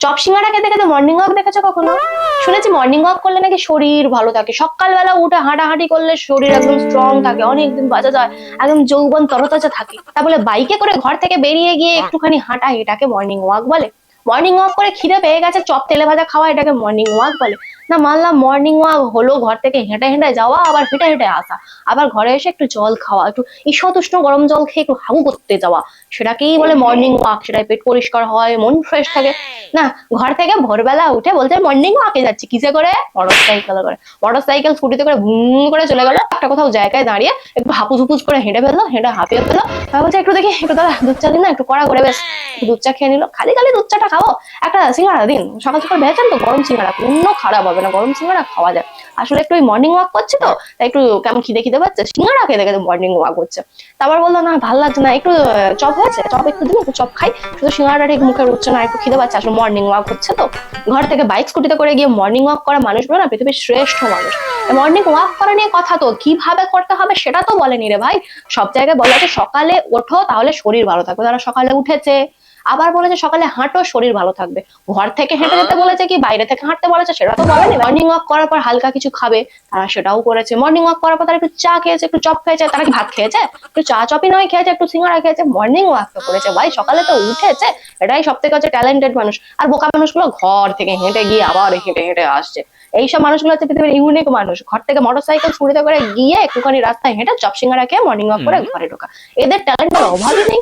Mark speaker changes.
Speaker 1: Chop সিঙ্গারা খেতে খেতে morning walk দেখেছো কখনো? শুনেছি মর্নিং ওয়াক করলে নাকি শরীর ভালো থাকে, সকালবেলা উঠে হাঁটাহাঁটি করলে শরীর একদম স্ট্রং থাকে, অনেকদিন বাঁচা যায়, একদম যৌবন তরতাজা থাকে। তা বলে বাইকে করে ঘর থেকে বেরিয়ে গিয়ে একটুখানি হাঁটা এটাকে মর্নিং ওয়াক বলে? মর্নিং ওয়াক করে খিদে পেয়ে গেছে, চপ তেলে ভাজা খাওয়া এটাকে মর্নিং ওয়াক বলে? না মানলাম মর্নিং ওয়াক হলো ঘর থেকে হেঁটে হেঁটে যাওয়া, আবার হেঁটে হেঁটে আসা, আবার ঘরে এসে একটু জল খাওয়া, একটু ঈষৎ উষ্ণ গরম জল খেয়ে একটু হাগু করতে যাওয়া, সেটাকেই বলে মর্নিং ওয়াক। সেটাই পেট পরিষ্কার হয়, মন ফ্রেশ থাকে। না, ঘর থেকে ভোরবেলা উঠে বলছে মর্নিং ওয়াকে যাচ্ছি, কিসে করে? মোটর সাইকেলে করে। মোটর সাইকেল স্কুটিতে করে ভুম করে চলে গেল একটা কোথাও জায়গায় দাঁড়িয়ে, একটু হাপুস হুপুস করে হেঁটে ফেললো, হেঁটে হাঁপিয়ে ফেললো, তারপর বলছে একটু দেখি, একটু দাদা দুধ চা দিন না, একটু কড়া করে, বেশ একটু দুধ চা খেয়ে নিল। খালি খালি দুধ চাটা খাবো, একটা সিঙ্গাড়া দিন, সকাল সকাল ভেবেছেন তো গরম সিঙ্গাড়া কোনো খারাপ হবে না, গরম সিঙ্গাড়া খাওয়া যায়। আসলে একটু মর্নিং ওয়াক করছে তো, তাই একটু কেমন খিদে খিদে পাচ্ছে, সিঙ্গাড়া খেতে খেতে মর্নিং ওয়াক হচ্ছে। তারপর বললো না ভাল লাগছে না, একটু চপ হয়েছে, চপ একটু দিন, একটু চপ খাই, শুধু সিঙ্গাড়াটা ঠিক মুখে উঠছে না, একটু খিদে পাচ্ছে, আসলে মর্নিং ওয়াক হচ্ছে তো। ঘর থেকে বাইক স্কুটিতে করে গিয়ে মর্নিং ওয়াক করা মানুষগুলো না পৃথিবীর শ্রেষ্ঠ মানুষ। মর্নিং ওয়াক করা নিয়ে কথা তো, কিভাবে করতে হবে সেটা তো বলেনি রে ভাই। সব জায়গায় বলা আছে সকালে ওঠো তাহলে শরীর ভালো থাকবে, তারা সকালে উঠেছে। আবার বলেছে সকালে হাঁটো শরীর ভালো থাকবে। ঘর থেকে হেঁটে যেতে বলেছে কি বাইরে থেকে হাঁটতে বলেছে সেটা তো বলেনি। মর্নিং ওয়াক করার পর হালকা কিছু খাবে, তারা সেটাও করেছে। মর্নিং ওয়াক করার পর তারা একটু চা খেয়েছে, একটু চপ খেয়েছে, তারা কি ভাত খেয়েছে? একটু চা চপই নয় খেয়েছে, একটু সিঙ্গাড়া খেয়েছে, মর্নিং ওয়াক তো করেছে ভাই, সকালে তো উঠেছে। এটাই সব থেকে হচ্ছে ট্যালেন্টেড মানুষ। আর বোকা মানুষগুলো ঘর থেকে হেঁটে গিয়ে আবার হেঁটে হেঁটে আসছে। এইসব মানুষগুলো হচ্ছে পৃথিবীর ইউনিক মানুষ, ঘর থেকে মোটর সাইকেল স্কুটিতে করে গিয়ে একটুখানি রাস্তায় হেঁটে চপ সিঙ্গাড়া খেয়ে মর্নিং ওয়াক করে ঘরে ঢোকা। এদের ট্যালেন্টের অভাবই নেই।